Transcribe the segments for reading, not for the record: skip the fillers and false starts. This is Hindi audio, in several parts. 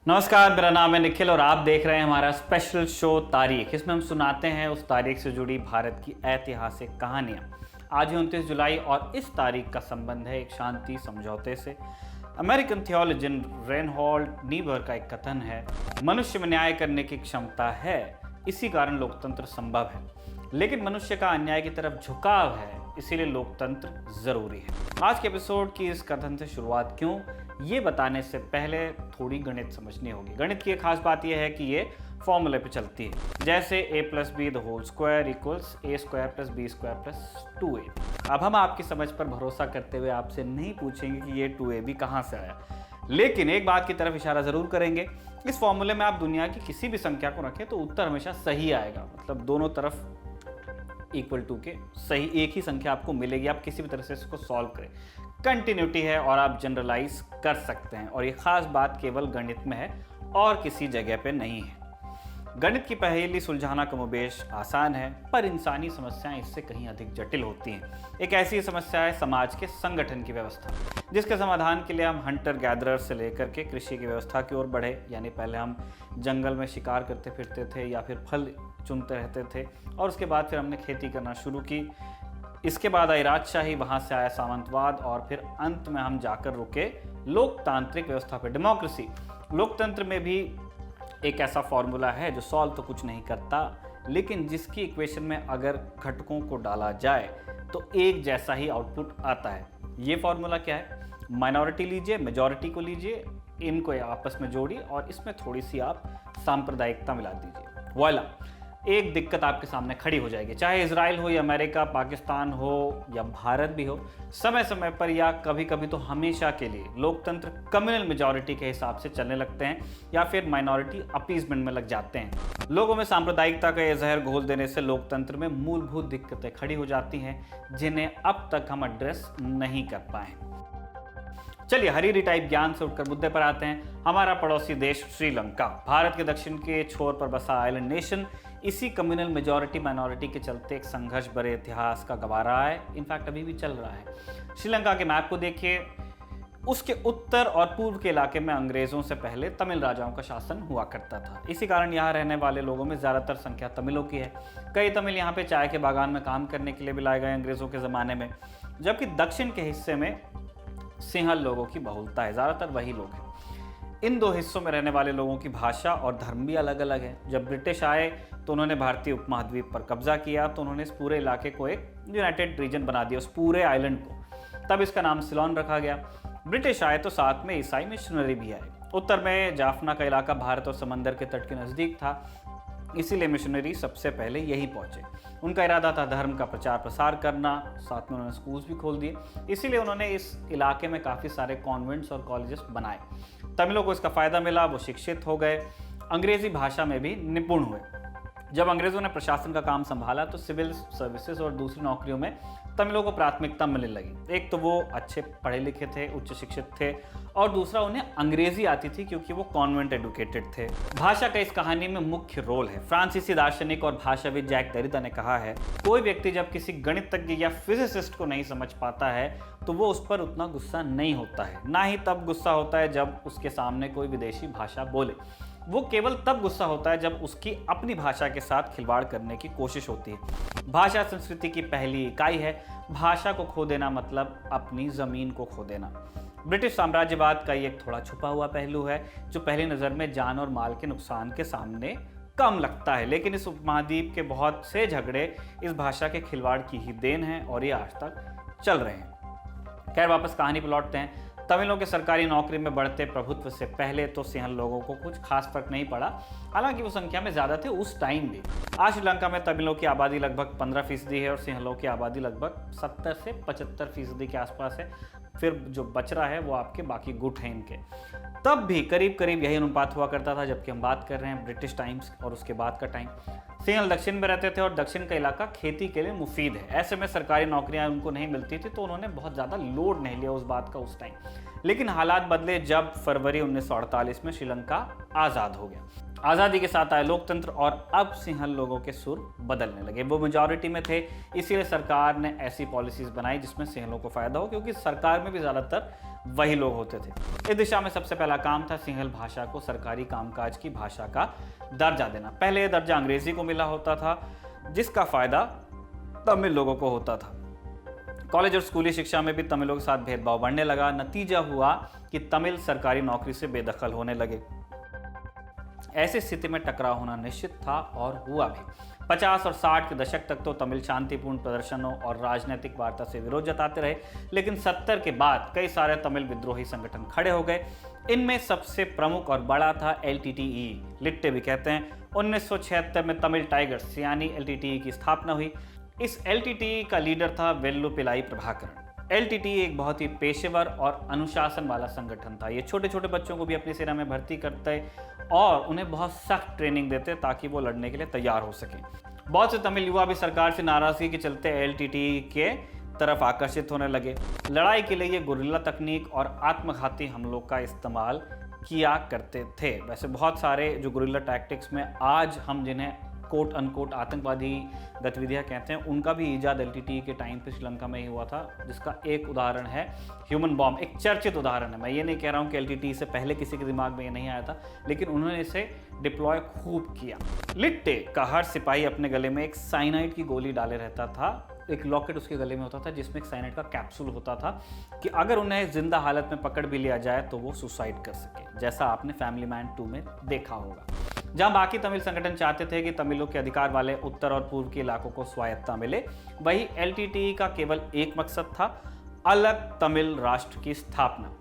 नमस्कार, मेरा नाम है निखिल और आप देख रहे हैं हमारा स्पेशल शो तारीख। इसमें हम सुनाते हैं उस तारीख से जुड़ी भारत की ऐतिहासिक कहानियां। आज है 29 जुलाई और इस तारीख का संबंध है एक शांति समझौते से। अमेरिकन थियोलॉजियन रेनहोल्ड नीबर का एक कथन है, मनुष्य में न्याय करने की क्षमता है, इसी कारण लोकतंत्र संभव है, लेकिन मनुष्य का अन्याय की तरफ झुकाव है, इसीलिए लोकतंत्र जरूरी है। आज के एपिसोड की इस कथन से शुरुआत क्यों, ये बताने से पहले थोड़ी गणित समझनी होगी। गणित की एक खास बात यह है कि ये फॉर्मूले पे चलती है, जैसे a+b² equals a² + b² + 2a। अब हम आपकी समझ पर भरोसा करते हुए आपसे नहीं पूछेंगे कि ये 2ab कहाँ से आया, लेकिन एक बात की तरफ इशारा जरूर करेंगे। इस फॉर्मूले में आप दुनिया की किसी भी संख्या को रखें तो उत्तर हमेशा सही आएगा, मतलब दोनों तरफ इक्वल टू के सही एक ही संख्या आपको मिलेगी। आप किसी भी तरह से इसको सॉल्व करें, कंटिन्यूटी है और आप जनरलाइज कर सकते हैं, और ये खास बात केवल गणित में है और किसी जगह पे नहीं है। गणित की पहेली सुलझाना कमोबेश आसान है, पर इंसानी समस्याएं इससे कहीं अधिक जटिल होती हैं। एक ऐसी समस्या है समाज के संगठन की व्यवस्था, जिसके समाधान के लिए हम हंटर गैदरर से लेकर के कृषि की व्यवस्था की ओर बढ़े। यानी पहले हम जंगल में शिकार करते फिरते थे या फिर फल चुनते रहते थे, और उसके बाद फिर हमने खेती करना शुरू की। इसके बाद आई राजशाही, वहाँ से आया सामंतवाद, और फिर अंत में हम जाकर रुके लोकतांत्रिक व्यवस्था पर, डेमोक्रेसी। लोकतंत्र में भी एक ऐसा फॉर्मूला है जो सॉल्व तो कुछ नहीं करता, लेकिन जिसकी इक्वेशन में अगर घटकों को डाला जाए तो एक जैसा ही आउटपुट आता है। ये फॉर्मूला क्या है? माइनॉरिटी लीजिए, मेजॉरिटी को लीजिए, इनको आपस में जोड़िए और इसमें थोड़ी सी आप सांप्रदायिकता मिला दीजिए। वॉइला, एक दिक्कत आपके सामने खड़ी हो जाएगी। चाहे इजराइल हो या अमेरिका, पाकिस्तान हो या भारत भी हो, समय समय पर या कभी कभी तो हमेशा के लिए लोकतंत्र कम्युनल मेजॉरिटी के हिसाब से चलने लगते हैं या फिर माइनॉरिटी अपीजमेंट में लग जाते हैं। लोगों में सांप्रदायिकता का यह जहर घोल देने से लोकतंत्र में मूलभूत दिक्कतें खड़ी हो जाती हैं, जिन्हें अब तक हम एड्रेस नहीं कर पाए। चलिए हरीरी टाइप ज्ञान से उठकर मुद्दे पर आते हैं। हमारा पड़ोसी देश श्रीलंका, भारत के दक्षिण के छोर पर बसा आइलैंड नेशन, इसी कम्युनल मेजॉरिटी माइनॉरिटी के चलते एक संघर्ष भरे इतिहास का गवाह रहा है। इनफैक्ट अभी भी चल रहा है। श्रीलंका के मैप को देखिए, उसके उत्तर और पूर्व के इलाके में अंग्रेजों से पहले तमिल राजाओं का शासन हुआ करता था। इसी कारण यहाँ रहने वाले लोगों में ज्यादातर संख्या तमिलों की है। कई तमिल यहाँ पे चाय के बागान में काम करने के लिए भी लाए गए अंग्रेजों के ज़माने में, जबकि दक्षिण के हिस्से में सिंहल लोगों की बहुलता है, ज़्यादातर वही लोग हैं। इन दो हिस्सों में रहने वाले लोगों की भाषा और धर्म भी अलग अलग है। जब ब्रिटिश आए तो उन्होंने भारतीय उपमहाद्वीप पर कब्जा किया, तो उन्होंने इस पूरे इलाके को एक यूनाइटेड रीजन बना दिया, उस पूरे आइलैंड को। तब इसका नाम सिलोन रखा गया। ब्रिटिश आए तो साथ में ईसाई मिशनरी भी आए। उत्तर में जाफना का इलाका भारत और समंदर के तट के नज़दीक था, इसीलिए मिशनरी सबसे पहले यही पहुंचे। उनका इरादा था धर्म का प्रचार प्रसार करना, साथ में उन्होंने स्कूल्स भी खोल दिए। इसीलिए उन्होंने इस इलाके में काफ़ी सारे कॉन्वेंट्स और कॉलेजेस बनाए। तमिलों को इसका फ़ायदा मिला, वो शिक्षित हो गए, अंग्रेज़ी भाषा में भी निपुण हुए। जब अंग्रेज़ों ने प्रशासन का काम संभाला तो सिविल सर्विसेज और दूसरी नौकरियों में तमिलों को प्राथमिकता मिलने लगी। एक तो वो अच्छे पढ़े लिखे थे, उच्च शिक्षित थे, और दूसरा उन्हें अंग्रेजी आती थी क्योंकि वो कॉन्वेंट एडुकेटेड थे। भाषा का इस कहानी में मुख्य रोल है। फ्रांसीसी दार्शनिक और भाषाविद जैक देरिदा ने कहा है, कोई व्यक्ति जब किसी गणितज्ञ या फिजिसिस्ट को नहीं समझ पाता है तो वो उस पर उतना गुस्सा नहीं होता है, ना ही तब गुस्सा होता है जब उसके सामने कोई विदेशी भाषा बोले। वो केवल तब गुस्सा होता है जब उसकी अपनी भाषा के साथ खिलवाड़ करने की कोशिश होती है। भाषा संस्कृति की पहली इकाई है। भाषा को खो देना मतलब अपनी ज़मीन को खो देना। ब्रिटिश साम्राज्यवाद का ये एक थोड़ा छुपा हुआ पहलू है, जो पहली नज़र में जान और माल के नुकसान के सामने कम लगता है, लेकिन इस उपमहाद्वीप के बहुत से झगड़े इस भाषा के खिलवाड़ की ही देन है और ये आज तक चल रहे हैं। खैर, वापस कहानी पर लौटते हैं। तमिलों के सरकारी नौकरी में बढ़ते प्रभुत्व से पहले तो सिंहल लोगों को कुछ खास फर्क नहीं पड़ा, हालांकि वो संख्या में ज़्यादा थे उस टाइम भी। आज श्रीलंका में तमिलों की आबादी लगभग 15% है और सिंहलों की आबादी लगभग 70 से 75% के आसपास है। फिर जो बच रहा है वो आपके बाकी गुट हैं इनके। तब भी करीब करीब यही अनुपात हुआ करता था, जबकि हम बात कर रहे हैं ब्रिटिश टाइम्स और उसके बाद का टाइम। सिंहल दक्षिण में रहते थे और दक्षिण का इलाका खेती के लिए मुफीद है। ऐसे में सरकारी नौकरियां उनको नहीं मिलती थी, तो उन्होंने बहुत ज़्यादा लोड नहीं लिया उस बात का उस टाइम। लेकिन हालात बदले जब फरवरी 1948 में श्रीलंका आज़ाद हो गया। आज़ादी के साथ आए लोकतंत्र और अब सिंहल लोगों के सुर बदलने लगे। वो मेजॉरिटी में थे, इसीलिए सरकार ने ऐसी पॉलिसीज़ बनाई जिसमें सिंहलों को फ़ायदा हो, क्योंकि सरकार में भी ज़्यादातर वही लोग होते थे। इस दिशा में सबसे पहला काम था सिंहल भाषा को सरकारी कामकाज की भाषा का दर्जा देना। पहले यह दर्जा अंग्रेजी को मिला होता था, जिसका फ़ायदा तमिल लोगों को होता था। कॉलेज और स्कूली शिक्षा में भी तमिलों के साथ भेदभाव बढ़ने लगा। नतीजा हुआ कि तमिल सरकारी नौकरी से बेदखल होने लगे। ऐसी स्थिति में टकराव होना निश्चित था और हुआ भी। 50 और 60 के दशक तक तो तमिल शांतिपूर्ण प्रदर्शनों और राजनीतिक वार्ता से विरोध जताते रहे, लेकिन 70 के बाद कई सारे तमिल विद्रोही संगठन खड़े हो गए। इनमें सबसे प्रमुख और बड़ा था LTTE, लिट्टे भी कहते हैं। 1976 में तमिल टाइगर्स यानी LTTE की स्थापना हुई। इस LTTE का लीडर था वेल्लू पिलाई प्रभाकरण। LTTE एक बहुत ही पेशेवर और अनुशासन वाला संगठन था। ये छोटे छोटे बच्चों को भी अपनी सेना में भर्ती करते और उन्हें बहुत सख्त ट्रेनिंग देते ताकि वो लड़ने के लिए तैयार हो सकें। बहुत से तमिल युवा भी सरकार से नाराजगी के चलते LTTE के तरफ आकर्षित होने लगे। लड़ाई के लिए ये गुरिल्ला तकनीक और आत्मघाती हमलों का इस्तेमाल किया करते थे। वैसे बहुत सारे जो गुरिल्ला टैक्टिक्स में आज हम जिन्हें कोट अनकोट आतंकवादी गतिविधियां कहते हैं, उनका भी ईजाद LTTE के टाइम पे श्रीलंका में ही हुआ था, जिसका एक उदाहरण है ह्यूमन बॉम्ब। एक चर्चित उदाहरण है। मैं ये नहीं कह रहा हूँ कि LTTE से पहले किसी के दिमाग में ये नहीं आया था, लेकिन उन्होंने इसे डिप्लॉय खूब किया। लिट्टे का हर सिपाही अपने गले में एक साइनाइड की गोली डाले रहता था। एक लॉकेट उसके गले में होता था जिसमें एक साइनाइड का कैप्सूल होता था कि अगर उन्हें जिंदा हालत में पकड़ भी लिया जाए तो वो सुसाइड कर सके, जैसा आपने फैमिली मैन 2 में देखा होगा। जहां बाकी तमिल संगठन चाहते थे कि तमिलों के अधिकार वाले उत्तर और पूर्व के इलाकों को स्वायत्तता मिले, वही LTTE का केवल एक मकसद था, अलग तमिल राष्ट्र की स्थापना।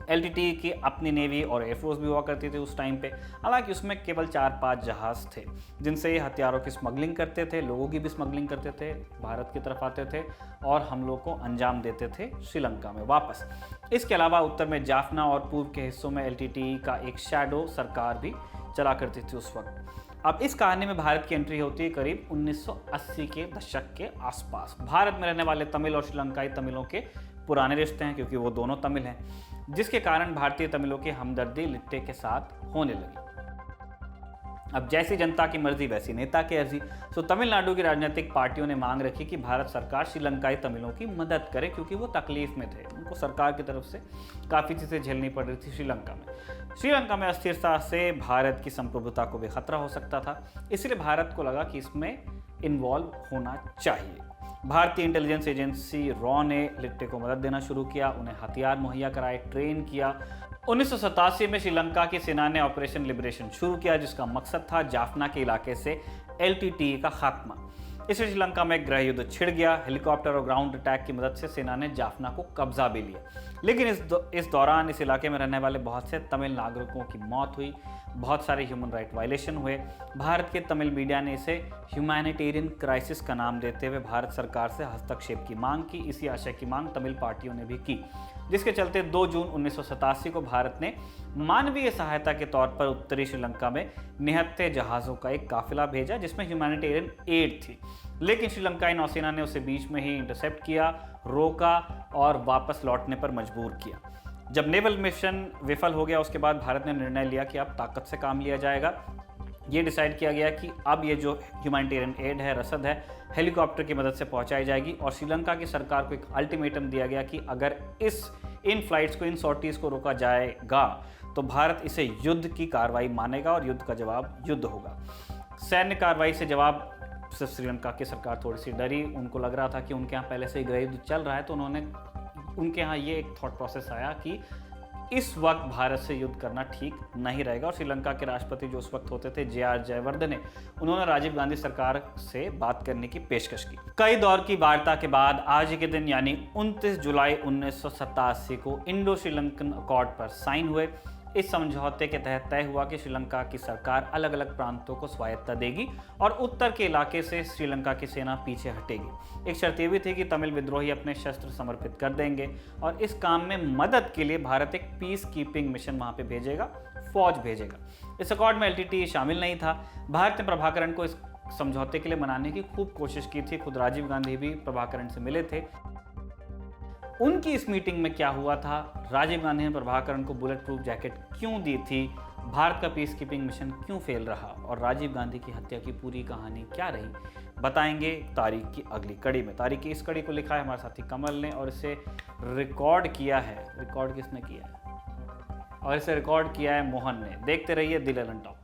LTTE की अपनी नेवी और एयरफोर्स भी हुआ करती थी उस टाइम पे। हालांकि उसमें केवल 4-5 जहाज थे जिनसे ये हथियारों की स्मगलिंग करते थे, लोगों की भी स्मगलिंग करते थे, भारत की तरफ आते थे और हमलों को अंजाम देते थे श्रीलंका में वापस। इसके अलावा उत्तर में जाफना और पूर्व के हिस्सों में LTTE का एक शैडो सरकार भी चला करती थी उस वक्त। अब इस कहानी में भारत की एंट्री होती है करीब 1980 के दशक के आसपास। भारत में रहने वाले तमिल और श्रीलंकाई तमिलों के पुराने रिश्ते हैं, क्योंकि वो दोनों तमिल हैं, जिसके कारण भारतीय तमिलों की हमदर्दी लिट्टे के साथ होने लगी। अब जैसी जनता की मर्जी वैसी नेता की अर्जी। तो तमिलनाडु की राजनीतिक पार्टियों ने मांग रखी कि भारत सरकार श्रीलंकाई तमिलों की मदद करे, क्योंकि वो तकलीफ में थे। उनको सरकार की तरफ से काफ़ी चीज़ें झेलनी पड़ रही थी श्रीलंका में। श्रीलंका में अस्थिरता से भारत की संप्रभुता को भी खतरा हो सकता था, इसलिए भारत को लगा कि इसमें इन्वॉल्व होना चाहिए। भारतीय इंटेलिजेंस एजेंसी रॉ ने लिट्टे को मदद देना शुरू किया, उन्हें हथियार मुहैया कराए, ट्रेन किया। 1987 में श्रीलंका की सेना ने ऑपरेशन लिबरेशन शुरू किया, जिसका मकसद था जाफना के इलाके से LTTE का खात्मा। इससे श्रीलंका में गृह युद्ध छिड़ गया। हेलीकॉप्टर और ग्राउंड अटैक की मदद से सेना ने जाफना को कब्जा भी लिया, लेकिन इस दौरान इस इलाके में रहने वाले बहुत से तमिल नागरिकों की मौत हुई, बहुत सारे ह्यूमन राइट वायलेशन हुए। भारत के तमिल मीडिया ने इसे ह्यूमैनिटेरियन क्राइसिस का नाम देते हुए भारत सरकार से हस्तक्षेप की मांग की। इसी आशय की मांग तमिल पार्टियों ने भी की, जिसके चलते 2 जून 1987 को भारत ने मानवीय सहायता के तौर पर उत्तरी श्रीलंका में निहत्थे जहाज़ों का एक काफिला भेजा, जिसमें ह्यूमैनिटेरियन एड थी। लेकिन श्रीलंकाई नौसेना ने उसे बीच में ही इंटरसेप्ट किया, रोका और वापस लौटने पर मजबूर किया। जब नेवल मिशन विफल हो गया, उसके बाद भारत ने निर्णय लिया कि अब ताकत से काम लिया जाएगा। ये डिसाइड किया गया कि अब ये जो ह्यूमैनिटेरियन एड है, रसद है, हेलीकॉप्टर की मदद से पहुंचाई जाएगी। और श्रीलंका की सरकार को एक अल्टीमेटम दिया गया कि अगर इन फ्लाइट्स को, इन सॉर्टीज़ को रोका जाएगा तो भारत इसे युद्ध की कार्रवाई मानेगा और युद्ध का जवाब युद्ध होगा। सैन्य कार्रवाई से जवाब सिर्फ श्रीलंका की सरकार थोड़ी सी डरी। उनको लग रहा था कि उनके यहाँ पहले से ही गृह युद्ध चल रहा है, तो उनके यहाँ ये एक थॉट प्रोसेस आया कि इस वक्त भारत से युद्ध करना ठीक नहीं रहेगा। और श्रीलंका के राष्ट्रपति जो उस वक्त होते थे JR जयवर्धने, उन्होंने राजीव गांधी सरकार से बात करने की पेशकश की। कई दौर की वार्ता के बाद आज के दिन यानी 29 जुलाई 1987 को इंडो श्रीलंकन अकॉर्ड पर साइन हुए। इस समझौते के तहत तय हुआ कि श्रीलंका की सरकार अलग अलग प्रांतों को स्वायत्तता देगी और उत्तर के इलाके से श्रीलंका की सेना पीछे हटेगी। एक शर्त यह भी थी कि तमिल विद्रोही अपने शस्त्र समर्पित कर देंगे और इस काम में मदद के लिए भारत एक पीस कीपिंग मिशन वहां पे भेजेगा, फौज भेजेगा। इस अकॉर्ड में LTTE शामिल नहीं था। भारत ने प्रभाकरण को समझौते के लिए मनाने की खूब कोशिश की थी। खुद राजीव गांधी भी प्रभाकरण से मिले थे। उनकी इस मीटिंग में क्या हुआ था, राजीव गांधी ने प्रभाकरण को बुलेट प्रूफ जैकेट क्यों दी थी, भारत का पीस कीपिंग मिशन क्यों फेल रहा और राजीव गांधी की हत्या की पूरी कहानी क्या रही, बताएंगे तारीख की अगली कड़ी में। तारीख की इस कड़ी को लिखा है हमारे साथी कमल ने और इसे रिकॉर्ड किया है, रिकॉर्ड किसने किया है, और इसे रिकॉर्ड किया है मोहन ने। देखते रहिए दिल एलन टॉक।